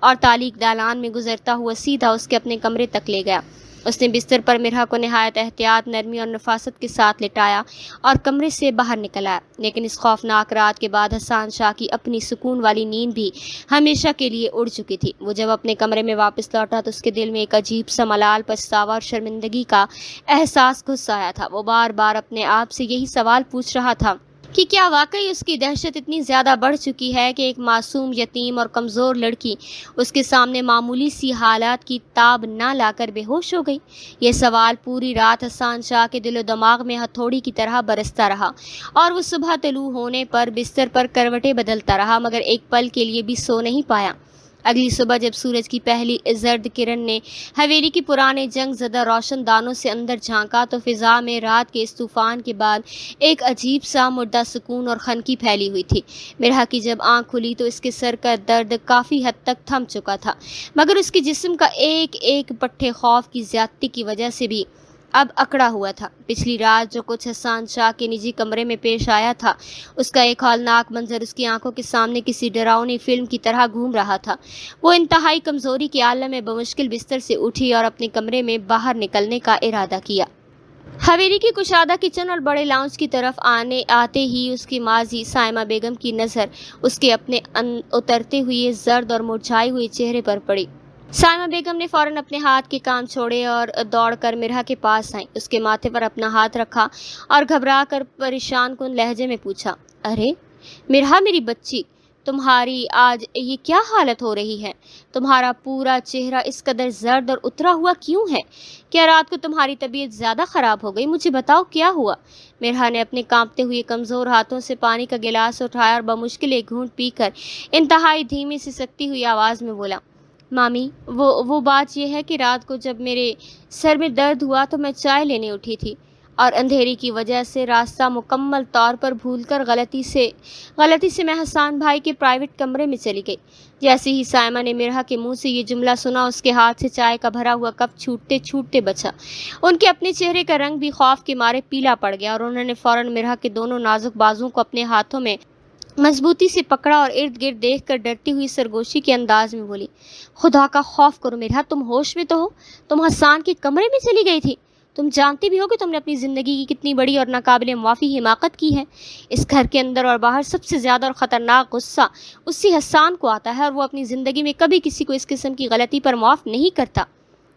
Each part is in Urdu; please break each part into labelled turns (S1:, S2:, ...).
S1: اور تالیک دالان میں گزرتا ہوا سیدھا اس کے اپنے کمرے تک لے گیا۔ اس نے بستر پر مرحا کو نہایت احتیاط، نرمی اور نفاست کے ساتھ لٹایا اور کمرے سے باہر نکل آیا، لیکن اس خوفناک رات کے بعد حسان شاہ کی اپنی سکون والی نیند بھی ہمیشہ کے لیے اڑ چکی تھی۔ وہ جب اپنے کمرے میں واپس لوٹا تو اس کے دل میں ایک عجیب سا ملال، پچھتاوا اور شرمندگی کا احساس گھس آیا تھا۔ وہ بار بار اپنے آپ سے یہی سوال پوچھ رہا تھا کہ کیا واقعی اس کی دہشت اتنی زیادہ بڑھ چکی ہے کہ ایک معصوم، یتیم اور کمزور لڑکی اس کے سامنے معمولی سی حالات کی تاب نہ لا کر بے ہوش ہو گئی؟ یہ سوال پوری رات حسان شاہ کے دل و دماغ میں ہتھوڑی کی طرح برستا رہا اور وہ صبح طلوع ہونے پر بستر پر کروٹیں بدلتا رہا، مگر ایک پل کے لیے بھی سو نہیں پایا۔ اگلی صبح جب سورج کی پہلی زرد کرن نے حویلی کی پرانے جنگ زدہ روشن دانوں سے اندر جھانکا تو فضا میں رات کے اس طوفان کے بعد ایک عجیب سا مردہ سکون اور خنکی پھیلی ہوئی تھی۔ مرحا کی جب آنکھ کھلی تو اس کے سر کا درد کافی حد تک تھم چکا تھا، مگر اس کے جسم کا ایک ایک پٹھے خوف کی زیادتی کی وجہ سے بھی اب اکڑا ہوا تھا۔ پچھلی رات جو کچھ حسان شاہ کے نجی کمرے میں پیش آیا تھا، اس کا ایک ہولناک منظر اس کی آنکھوں کے سامنے کسی ڈراؤنی فلم کی طرح گھوم رہا تھا۔ وہ انتہائی کمزوری کے عالم میں بمشکل بستر سے اٹھی اور اپنے کمرے میں باہر نکلنے کا ارادہ کیا۔ حویلی کی کشادہ کچن اور بڑے لاؤنج کی طرف آتے ہی اس کی ماضی سائمہ بیگم کی نظر اس کے اپنے اترتے ہوئے زرد اور مرجھائے ہوئے چہرے پر پڑی۔ سائمہ بیگم نے فوراً اپنے ہاتھ کے کام چھوڑے اور دوڑ کر مرحا کے پاس آئیں، اس کے ماتھے پر اپنا ہاتھ رکھا اور گھبرا کر پریشان کن لہجے میں پوچھا، ارے مرحا میری بچی، تمہاری آج یہ کیا حالت ہو رہی ہے؟ تمہارا پورا چہرہ اس قدر زرد اور اترا ہوا کیوں ہے؟ کیا رات کو تمہاری طبیعت زیادہ خراب ہو گئی؟ مجھے بتاؤ کیا ہوا؟ مرحا نے اپنے کانپتے ہوئے کمزور ہاتھوں سے پانی کا گلاس اٹھایا اور بمشکل ایک گھونٹ پی کر انتہائی دھیمی سی سکتی ہوئی آواز میں بولا، مامی وہ بات یہ ہے کہ رات کو جب میرے سر میں درد ہوا تو میں چائے لینے اٹھی تھی اور اندھیری کی وجہ سے راستہ مکمل طور پر بھول کر غلطی سے میں حسان بھائی کے پرائیویٹ کمرے میں چلی گئی۔ جیسے ہی سائمہ نے مرحا کے منہ سے یہ جملہ سنا، اس کے ہاتھ سے چائے کا بھرا ہوا کپ چھوٹتے بچا۔ ان کے اپنے چہرے کا رنگ بھی خوف کے مارے پیلا پڑ گیا اور انہوں نے فوراً مرحا کے دونوں نازک بازوؤں کو اپنے ہاتھوں میں مضبوطی سے پکڑا اور ارد گرد دیکھ کر ڈرتی ہوئی سرگوشی کے انداز میں بولی، خدا کا خوف کرو مرحا، تم ہوش میں تو ہو؟ تم حسان کے کمرے میں چلی گئی تھی؟ تم جانتی بھی ہو کہ تم نے اپنی زندگی کی کتنی بڑی اور ناقابل معافی حماقت کی ہے۔ اس گھر کے اندر اور باہر سب سے زیادہ اور خطرناک غصہ اسی حسان کو آتا ہے اور وہ اپنی زندگی میں کبھی کسی کو اس قسم کی غلطی پر معاف نہیں کرتا۔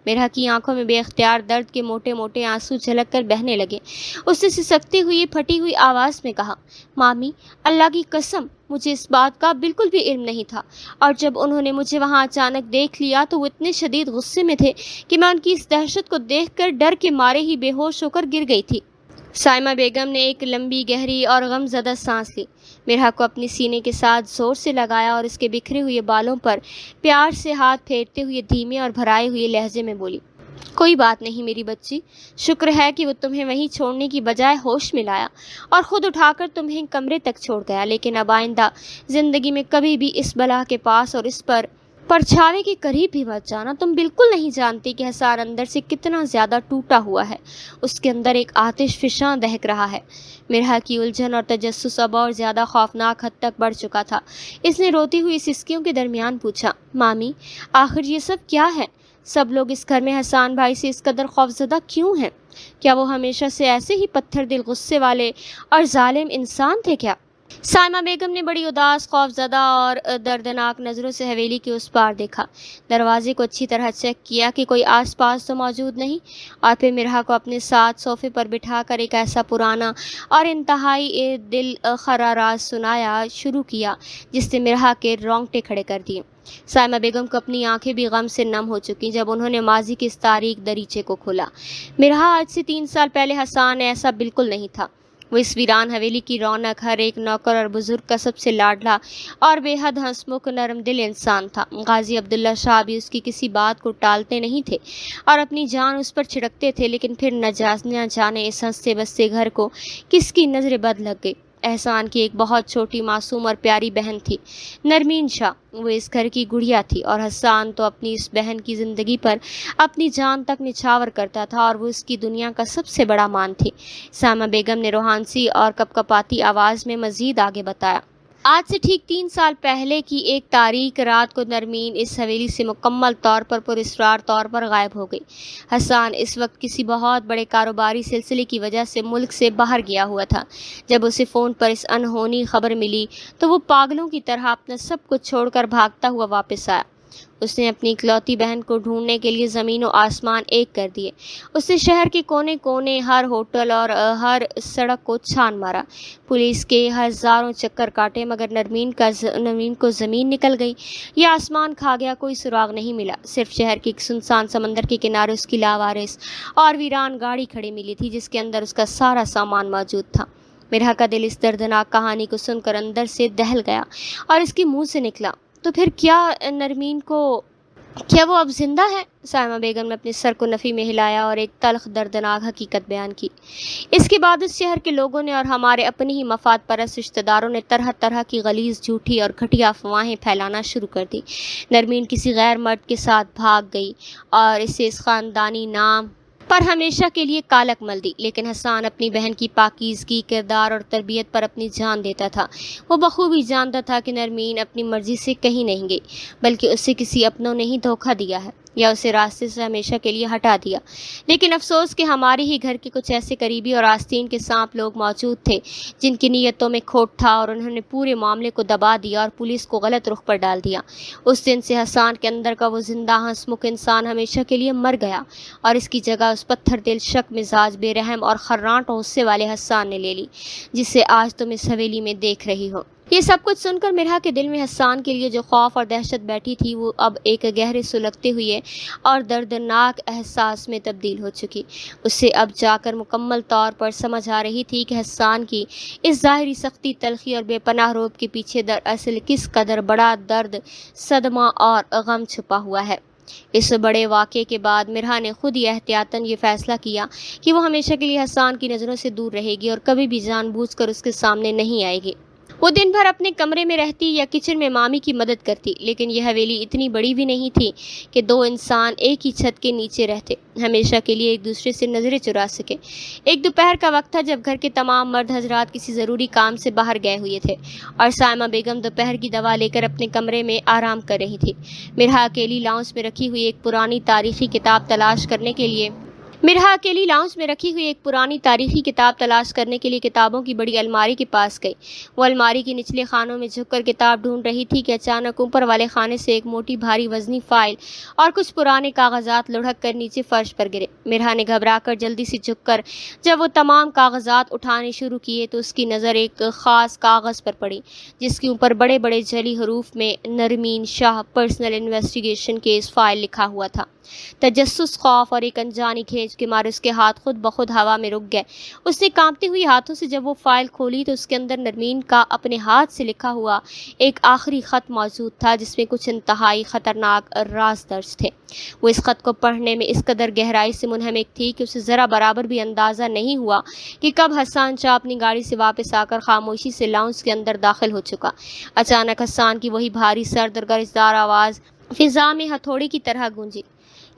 S1: مرحا کی آنکھوں میں بے اختیار درد کے موٹے موٹے آنسو جھلک کر بہنے لگے۔ اس نے سسکتی ہوئی پھٹی ہوئی آواز میں کہا، مامی اللہ کی قسم مجھے اس بات کا بالکل بھی علم نہیں تھا، اور جب انہوں نے مجھے وہاں اچانک دیکھ لیا تو وہ اتنے شدید غصے میں تھے کہ میں ان کی اس دہشت کو دیکھ کر ڈر کے مارے ہی بے ہوش ہو کر گر گئی تھی۔ سائمہ بیگم نے ایک لمبی گہری اور غم زدہ سانس لی، مرحا کو اپنے سینے کے ساتھ زور سے لگایا اور اس کے بکھرے ہوئے بالوں پر پیار سے ہاتھ پھیرتے ہوئے دھیمے اور بھرائے ہوئے لہجے میں بولی، کوئی بات نہیں میری بچی، شکر ہے کہ وہ تمہیں وہیں چھوڑنے کی بجائے ہوش میں لایا اور خود اٹھا کر تمہیں کمرے تک چھوڑ گیا، لیکن اب آئندہ زندگی میں کبھی بھی اس بلا کے پاس اور اس پر پرچھاوے کے قریب بھی مت جانا۔ تم بالکل نہیں جانتی کہ حسان اندر سے کتنا زیادہ ٹوٹا ہوا ہے، اس کے اندر ایک آتش فشاں دہک رہا ہے۔ مرحا کی الجھن اور تجسس اب اور زیادہ خوفناک حد تک بڑھ چکا تھا۔ اس نے روتی ہوئی سسکیوں کے درمیان پوچھا، مامی آخر یہ سب کیا ہے؟ سب لوگ اس گھر میں حسان بھائی سے اس قدر خوفزدہ کیوں ہیں؟ کیا وہ ہمیشہ سے ایسے ہی پتھر دل، غصے والے اور ظالم انسان تھے کیا؟ سائمہ بیگم نے بڑی اداس، خوفزدہ اور دردناک نظروں سے حویلی کے اس پار دیکھا، دروازے کو اچھی طرح چیک کیا کہ کوئی آس پاس تو موجود نہیں، اور پھر مرحا کو اپنے ساتھ صوفے پر بٹھا کر ایک ایسا پرانا اور انتہائی دل خرا راز سنایا شروع کیا جس نے مرحا کے رونگٹے کھڑے کر دیے۔ سائمہ بیگم کو اپنی آنکھیں بھی غم سے نم ہو چکی جب انہوں نے ماضی کے اس تاریک دریچے کو کھولا۔ مرحا آج سے 3 سال پہلے حسان ایسا بالکل نہیں تھا۔ وہ اس ویران حویلی کی رونق، ہر ایک نوکر اور بزرگ کا سب سے لاڈلا اور بے حد ہنسمکھ نرم دل انسان تھا۔ غازی عبداللہ شاہ بھی اس کی کسی بات کو ٹالتے نہیں تھے اور اپنی جان اس پر چھڑکتے تھے، لیکن پھر نہ جانے اس ہنستے بستے گھر کو کس کی نظر بد لگ گئی۔ احسان کی ایک بہت چھوٹی معصوم اور پیاری بہن تھی، نرمین شاہ، وہ اس گھر کی گڑیا تھی، اور حسان تو اپنی اس بہن کی زندگی پر اپنی جان تک نچھاور کرتا تھا اور وہ اس کی دنیا کا سب سے بڑا مان تھی۔ سائمہ بیگم نے روحانسی اور کپکپاتی آواز میں مزید آگے بتایا، آج سے ٹھیک 3 سال پہلے کی ایک تاریک رات کو نرمین اس حویلی سے مکمل طور پر پراسرار طور پر غائب ہو گئی۔ حسان اس وقت کسی بہت بڑے کاروباری سلسلے کی وجہ سے ملک سے باہر گیا ہوا تھا۔ جب اسے فون پر اس انہونی خبر ملی تو وہ پاگلوں کی طرح اپنا سب کچھ چھوڑ کر بھاگتا ہوا واپس آیا۔ اس نے اپنی اکلوتی بہن کو ڈھونڈنے کے لیے زمین و آسمان ایک کر دیے۔ اس نے شہر کے کونے کونے، ہر ہوٹل اور ہر سڑک کو چھان مارا۔ پولیس کے ہزاروں چکر کاٹے مگر نرمین کو زمین نکل گئی یا آسمان کھا گیا، کوئی سراغ نہیں ملا۔ صرف شہر کے ایک سنسان سمندر کے کنارے اس کی لاوارث اور ویران گاڑی کھڑی ملی تھی جس کے اندر اس کا سارا سامان موجود تھا۔ مرحا کا دل اس دردناک کہانی کو سن کر اندر سے دہل گیا اور اس کے منہ سے نکلا، تو پھر کیا وہ اب زندہ ہے؟ سائمہ بیگم نے اپنے سر کو نفی میں ہلایا اور ایک تلخ دردناک حقیقت بیان کی۔ اس کے بعد اس شہر کے لوگوں نے اور ہمارے اپنے ہی مفاد پرست رشتہ داروں نے طرح طرح کی غلیظ، جھوٹی اور گھٹیا افواہیں پھیلانا شروع کر دی۔ نرمین کسی غیر مرد کے ساتھ بھاگ گئی اور اسے اس خاندانی نام پر ہمیشہ کے لیے کالک مل دی، لیکن حسان اپنی بہن کی پاکیزگی، کردار اور تربیت پر اپنی جان دیتا تھا۔ وہ بخوبی جانتا تھا کہ نرمین اپنی مرضی سے کہیں نہیں گئی، بلکہ اسے کسی اپنوں نے ہی دھوکہ دیا ہے یا اسے راستے سے ہمیشہ کے لیے ہٹا دیا۔ لیکن افسوس کہ ہمارے ہی گھر کے کچھ ایسے قریبی اور آستین کے سانپ لوگ موجود تھے جن کی نیتوں میں کھوٹ تھا، اور انہوں نے پورے معاملے کو دبا دیا اور پولیس کو غلط رخ پر ڈال دیا۔ اس دن سے حسان کے اندر کا وہ زندہ ہنسمکھ انسان ہمیشہ کے لیے مر گیا اور اس کی جگہ اس پتھر دل، شک مزاج، بے رحم اور خرانٹ غصے والے حسان نے لے لی جسے آج تم اس حویلی میں دیکھ رہی ہو۔ یہ سب کچھ سن کر مرحا کے دل میں حسان کے لیے جو خوف اور دہشت بیٹھی تھی وہ اب ایک گہرے سلگتے ہوئے اور دردناک احساس میں تبدیل ہو چکی۔ اسے اب جا کر مکمل طور پر سمجھ آ رہی تھی کہ حسان کی اس ظاہری سختی، تلخی اور بے پناہ رعب کے پیچھے دراصل کس قدر بڑا درد، صدمہ اور غم چھپا ہوا ہے۔ اس بڑے واقعے کے بعد مرحا نے خود ہی احتیاطاً یہ فیصلہ کیا کہ وہ ہمیشہ کے لیے حسان کی نظروں سے دور رہے گی اور کبھی بھی جان بوجھ کر اس کے سامنے نہیں آئے گی۔ وہ دن بھر اپنے کمرے میں رہتی یا کچن میں مامی کی مدد کرتی، لیکن یہ حویلی اتنی بڑی بھی نہیں تھی کہ دو انسان ایک ہی چھت کے نیچے رہتے ہمیشہ کے لیے ایک دوسرے سے نظریں چرا سکے۔ ایک دوپہر کا وقت تھا جب گھر کے تمام مرد حضرات کسی ضروری کام سے باہر گئے ہوئے تھے اور سائمہ بیگم دوپہر کی دوا لے کر اپنے کمرے میں آرام کر رہی تھی۔ مرحا اکیلی لاؤنج میں رکھی ہوئی ایک پرانی تاریخی کتاب تلاش کرنے کے لیے کتابوں کی بڑی الماری کے پاس گئی۔ وہ الماری کے نچلے خانوں میں جھک کر کتاب ڈھونڈ رہی تھی کہ اچانک اوپر والے خانے سے ایک موٹی بھاری وزنی فائل اور کچھ پرانے کاغذات لڑھک کر نیچے فرش پر گرے۔ مرحا نے گھبرا کر جلدی سے جھک کر جب وہ تمام کاغذات اٹھانے شروع کیے تو اس کی نظر ایک خاص کاغذ پر پڑی جس کے اوپر بڑے بڑے جعلی حروف میں نرمین شاہ پرسنل انویسٹیگیشن کیس فائل لکھا ہوا تھا۔ تجسس، خوف اور ایک انجانی کھینچ کے مارے اس کے ہاتھ خود بخود ہوا میں رک گئے۔ اس نے کانپتے ہوئے ہاتھوں سے جب وہ فائل کھولی تو اس کے اندر نرمین کا اپنے ہاتھ سے لکھا ہوا ایک آخری خط موجود تھا جس میں کچھ انتہائی خطرناک راز درج تھے۔ وہ اس خط کو پڑھنے میں اس قدر گہرائی سے منہمک تھی کہ اسے ذرا برابر بھی اندازہ نہیں ہوا کہ کب حسان شاہ اپنی گاڑی سے واپس آ کر خاموشی سے لاؤنج کے اندر داخل ہو چکا۔ اچانک حسان کی وہی بھاری سرد اور گرجدار آواز فضا میں ہتھوڑی کی طرح گونجی۔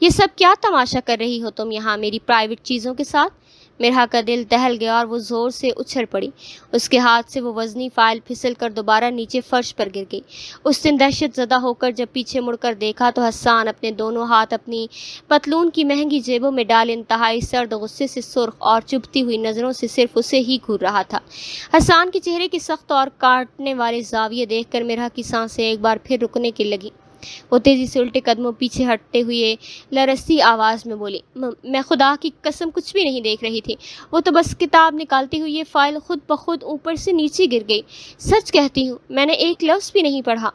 S1: یہ سب کیا تماشا کر رہی ہو تم یہاں میری پرائیویٹ چیزوں کے ساتھ؟ مرحا کا دل دہل گیا اور وہ زور سے اچھل پڑی۔ اس کے ہاتھ سے وہ وزنی فائل پھسل کر دوبارہ نیچے فرش پر گر گئی۔ اس نے دہشت زدہ ہو کر جب پیچھے مڑ کر دیکھا تو حسان اپنے دونوں ہاتھ اپنی پتلون کی مہنگی جیبوں میں ڈالے انتہائی سرد غصے سے سرخ اور چبھتی ہوئی نظروں سے صرف اسے ہی گھور رہا تھا۔ حسان کے چہرے کے سخت اور کاٹنے والے زاویے دیکھ کر مرحا کی سانسیں ایک بار پھر رکنے کی لگی۔ وہ تیزی سے الٹے قدموں پیچھے ہٹتے ہوئے لرزتی آواز میں بولی، میں خدا کی قسم کچھ بھی نہیں دیکھ رہی تھی، وہ تو بس کتاب نکالتے ہوئے یہ فائل خود بخود اوپر سے نیچے گر گئی۔ سچ کہتی ہوں میں نے ایک لفظ بھی نہیں پڑھا۔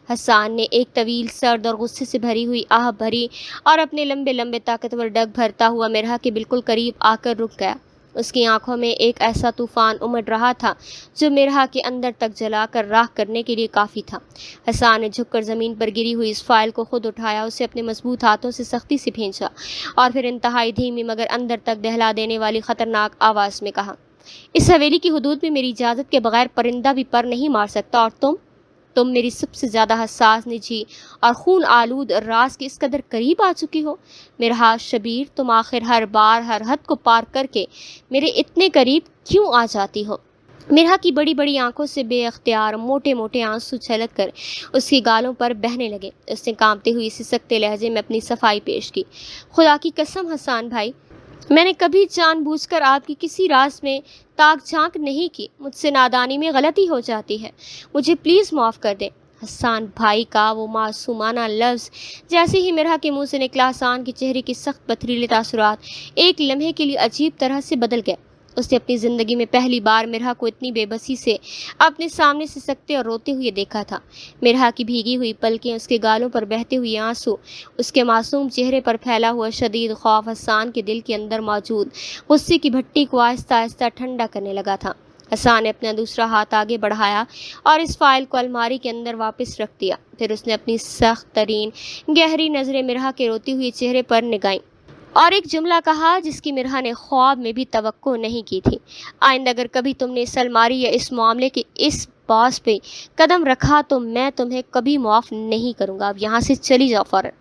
S1: حسان نے ایک طویل، سرد اور غصے سے بھری ہوئی آہ بھری اور اپنے لمبے لمبے طاقتور ڈگ بھرتا ہوا مرحا کے بالکل قریب آ کر رک گیا۔ اس کی آنکھوں میں ایک ایسا طوفان امڑ رہا تھا جو مرحا کے اندر تک جلا کر راکھ کرنے کے لیے کافی تھا۔ حسان نے جھک کر زمین پر گری ہوئی اس فائل کو خود اٹھایا، اسے اپنے مضبوط ہاتھوں سے سختی سے کھینچا اور پھر انتہائی دھیمی مگر اندر تک دہلا دینے والی خطرناک آواز میں کہا، اس حویلی کی حدود میں میری اجازت کے بغیر پرندہ بھی پر نہیں مار سکتا، اور تم میری سب سے زیادہ حساس، نجی اور خون آلود راز کے اس قدر قریب آ چکی ہو۔ مرحا شبیر، تم آخر ہر بار ہر حد کو پار کر کے میرے اتنے قریب کیوں آ جاتی ہو؟ مرہا کی بڑی بڑی آنکھوں سے بے اختیار موٹے موٹے آنسو چھلک کر اس کی گالوں پر بہنے لگے۔ اس نے کانپتے ہوئے سسکتے لہجے میں اپنی صفائی پیش کی۔ خدا کی قسم حسان بھائی، میں نے کبھی جان بوجھ کر آپ کی کسی راز میں تاک جھانک نہیں کی۔ مجھ سے نادانی میں غلطی ہو جاتی ہے، مجھے پلیز معاف کر دیں۔ حسان بھائی کا وہ معصومانہ لفظ جیسے ہی مرہا کے منہ سے نکلا، حسان کے چہرے کے سخت پتھریلے تاثرات ایک لمحے کے لیے عجیب طرح سے بدل گئے۔ اس نے اپنی زندگی میں پہلی بار مرہا کو اتنی بے بسی سے اپنے سامنے سسکتے اور روتے ہوئے دیکھا تھا۔ مرہا کی بھیگی ہوئی پلکیں، اس کے گالوں پر بہتے ہوئے آنسو، اس کے معصوم چہرے پر پھیلا ہوا شدید خوف حسان کے دل کے اندر موجود غصے کی بھٹی کو آہستہ آہستہ ٹھنڈا کرنے لگا تھا۔ حسان نے اپنا دوسرا ہاتھ آگے بڑھایا اور اس فائل کو الماری کے اندر واپس رکھ دیا۔ پھر اس نے اپنی سخت ترین گہری نظریں مرہا کے روتے ہوئے چہرے پر نگائیں اور ایک جملہ کہا جس کی مرہا نے خواب میں بھی توقع نہیں کی تھی۔ آئندہ اگر کبھی تم نے اس الماری یا اس معاملے کے اس باس پہ قدم رکھا تو میں تمہیں کبھی معاف نہیں کروں گا۔ اب یہاں سے چلی جاؤ فوراً۔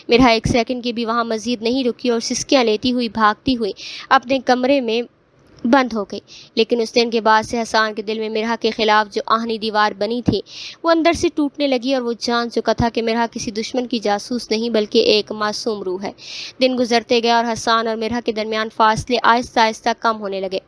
S1: مرہا ایک سیکنڈ کی بھی وہاں مزید نہیں رکی اور سسکیاں لیتی ہوئی بھاگتی ہوئی اپنے کمرے میں بند ہو گئی۔ لیکن اس دن کے بعد سے حسان کے دل میں مرہا کے خلاف جو آہنی دیوار بنی تھی وہ اندر سے ٹوٹنے لگی اور وہ جان چکا تھا کہ مرہا کسی دشمن کی جاسوس نہیں بلکہ ایک معصوم روح ہے۔ دن گزرتے گئے اور حسان اور مرہا کے درمیان فاصلے آہستہ آہستہ کم ہونے لگے،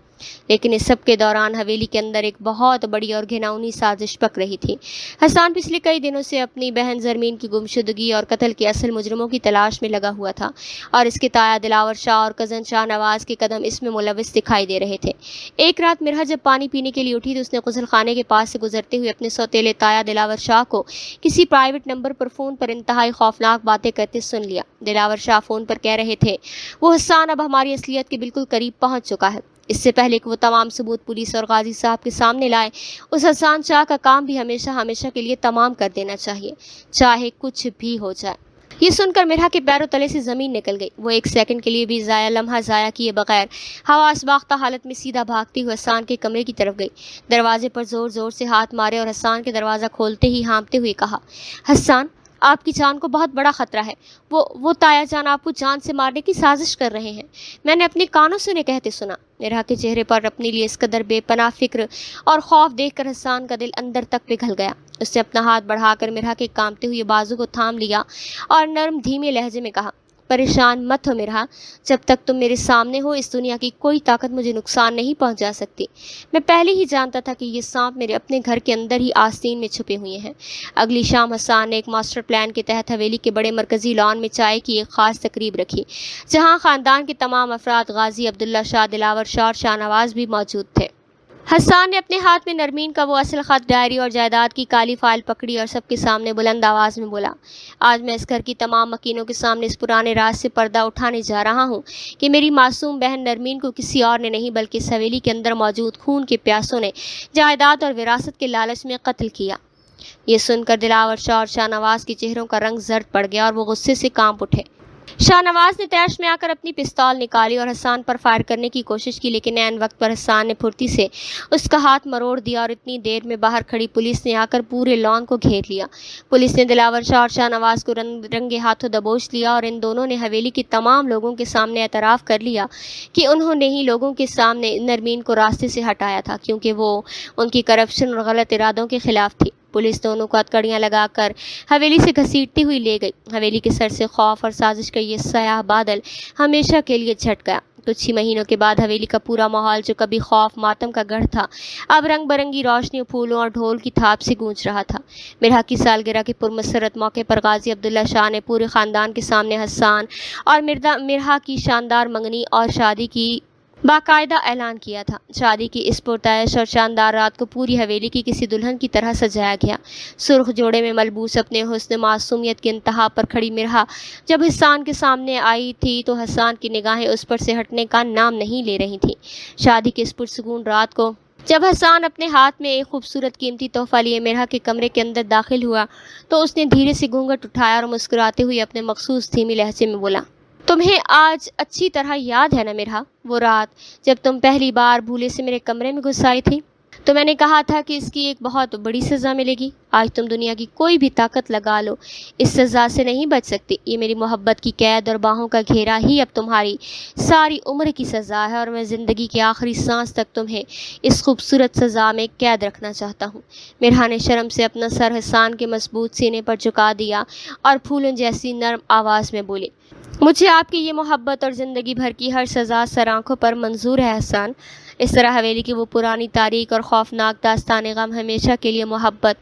S1: لیکن اس سب کے دوران حویلی کے اندر ایک بہت بڑی اور گھناؤنی سازش پک رہی تھی۔ حسان پچھلے کئی دنوں سے اپنی بہن زرمین کی گمشدگی اور قتل کے اصل مجرموں کی تلاش میں لگا ہوا تھا، اور اس کے تایا دلاور شاہ اور کزن شاہ نواز کے قدم اس میں ملوث دکھائی دے رہے تھے۔ ایک رات مرہا جب پانی پینے کے لیے اٹھی تو اس نے غسل خانے کے پاس سے گزرتے ہوئے اپنے سوتیلے تایا دلاور شاہ کو کسی پرائیویٹ نمبر پر فون پر انتہائی خوفناک باتیں کرتے سن لیا۔ دلاور شاہ فون پر کہہ رہے تھے، وہ حسان اب ہماری اصلیت کے بالکل قریب پہنچ چکا ہے۔ اس سے پہلے کہ وہ تمام ثبوت پولیس اور غازی صاحب کے سامنے لائے، اس حسان شاہ کا کام بھی ہمیشہ کے لیے تمام کر دینا چاہیے، چاہے کچھ بھی ہو جائے۔ یہ سن کر مرہا کے پیروں تلے سے زمین نکل گئی۔ وہ ایک سیکنڈ کے لیے بھی لمحہ ضائع کیے بغیر حواس باختہ حالت میں سیدھا بھاگتی ہوئے حسان کے کمرے کی طرف گئی۔ دروازے پر زور زور سے ہاتھ مارے اور حسان کے دروازہ کھولتے ہی ہانپتے ہوئے کہا، حسان، آپ کی جان کو بہت بڑا خطرہ ہے۔ وہ تایا جان آپ کو جان سے مارنے کی سازش کر رہے ہیں۔ میں نے اپنے کانوں سے انہیں کہتے سنا۔ مرہا کے چہرے پر اپنے لیے اس قدر بے پناہ فکر اور خوف دیکھ کر حسان کا دل اندر تک پگھل گیا۔ اس نے اپنا ہاتھ بڑھا کر مرہا کے کانپتے ہوئے بازو کو تھام لیا اور نرم دھیمے لہجے میں کہا، پریشان مت ہو مرہا، جب تک تم میرے سامنے ہو اس دنیا کی کوئی طاقت مجھے نقصان نہیں پہنچا سکتی۔ میں پہلے ہی جانتا تھا کہ یہ سانپ میرے اپنے گھر کے اندر ہی آستین میں چھپے ہوئے ہیں۔ اگلی شام حسان نے ایک ماسٹر پلان کے تحت حویلی کے بڑے مرکزی لان میں چائے کی ایک خاص تقریب رکھی، جہاں خاندان کے تمام افراد، غازی عبداللہ شاہ، دلاور شاہ اور شاہ نواز بھی موجود تھے۔ حسان نے اپنے ہاتھ میں نرمین کا وہ اصل خط، ڈائری اور جائیداد کی کالی فائل پکڑی اور سب کے سامنے بلند آواز میں بولا، آج میں اس گھر کی تمام مکینوں کے سامنے اس پرانے راز سے پردہ اٹھانے جا رہا ہوں کہ میری معصوم بہن نرمین کو کسی اور نے نہیں بلکہ اس حویلی کے اندر موجود خون کے پیاسوں نے جائیداد اور وراثت کے لالچ میں قتل کیا۔ یہ سن کر دلاور شاہ اور شاہ نواز کے چہروں کا رنگ زرد پڑ گیا اور وہ غصے سے کانپ اٹھے۔ شاہ نواز نے تیش میں آ کر اپنی پستول نکالی اور حسان پر فائر کرنے کی کوشش کی، لیکن عین وقت پر حسان نے پھرتی سے اس کا ہاتھ مروڑ دیا اور اتنی دیر میں باہر کھڑی پولیس نے آ کر پورے لان کو گھیر لیا۔ پولیس نے دلاور شاہ اور شاہ نواز کو رنگے ہاتھوں دبوچ لیا اور ان دونوں نے حویلی کے تمام لوگوں کے سامنے اعتراف کر لیا کہ انہوں نے ہی لوگوں کے سامنے نرمین کو راستے سے ہٹایا تھا، کیونکہ وہ ان کی کرپشن اور غلط ارادوں کے خلاف تھی۔ پولیس دونوں کو ہتکڑیاں لگا کر حویلی سے گھسیٹتی ہوئی لے گئی۔ حویلی کے سر سے خوف اور سازش کا یہ سیاہ بادل ہمیشہ کے لیے چھٹ گیا۔ کچھ ہی مہینوں کے بعد حویلی کا پورا ماحول، جو کبھی خوف ماتم کا گڑھ تھا، اب رنگ برنگی روشنیوں، پھولوں اور ڈھول کی تھاپ سے گونج رہا تھا۔ مرہا کی سالگرہ کے پرمسرت موقع پر غازی عبداللہ شاہ نے پورے خاندان کے سامنے حسان اور مرہا کی شاندار منگنی اور شادی کی باقاعدہ اعلان کیا تھا۔ شادی کی اس پرتعیش اور شاندار رات کو پوری حویلی کی کسی دلہن کی طرح سجایا گیا۔ سرخ جوڑے میں ملبوس، اپنے حسن معصومیت کی انتہا پر کھڑی مرہا جب حسان کے سامنے آئی تھی تو حسان کی نگاہیں اس پر سے ہٹنے کا نام نہیں لے رہی تھیں۔ شادی کی اس پرسکون رات کو جب حسان اپنے ہاتھ میں ایک خوبصورت قیمتی تحفہ لیے مرہا کے کمرے کے اندر داخل ہوا تو اس نے دھیرے سے گھونگھٹ اٹھایا اور مسکراتے ہوئے اپنے مخصوص دھیمی لہجے میں بولا، تمہیں آج اچھی طرح یاد ہے نا مرہا، وہ رات جب تم پہلی بار بھولے سے میرے کمرے میں گھس آئی تھی؟ تو میں نے کہا تھا کہ اس کی ایک بہت بڑی سزا ملے گی۔ آج تم دنیا کی کوئی بھی طاقت لگا لو، اس سزا سے نہیں بچ سکتی۔ یہ میری محبت کی قید اور باہوں کا گھیرا ہی اب تمہاری ساری عمر کی سزا ہے، اور میں زندگی کی آخری سانس تک تمہیں اس خوبصورت سزا میں قید رکھنا چاہتا ہوں۔ مرحا نے شرم سے اپنا سر حسان کے مضبوط سینے پر جھکا دیا اور پھولوں جیسی نرم آواز میں بولی، مجھے آپ کی یہ محبت اور زندگی بھر کی ہر سزا سر آنکھوں پر منظور ہے احسان۔ اس طرح حویلی کی وہ پرانی تاریخ اور خوفناک داستان غم ہمیشہ کے لیے محبت،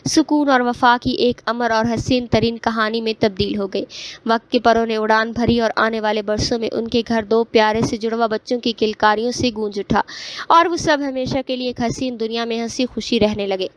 S1: سکون اور وفا کی ایک امر اور حسین ترین کہانی میں تبدیل ہو گئی۔ وقت کے پروں نے اڑان بھری اور آنے والے برسوں میں ان کے گھر دو پیارے سے جڑوا بچوں کی کلکاریوں سے گونج اٹھا، اور وہ سب ہمیشہ کے لیے ایک حسین دنیا میں ہنسی خوشی رہنے لگے۔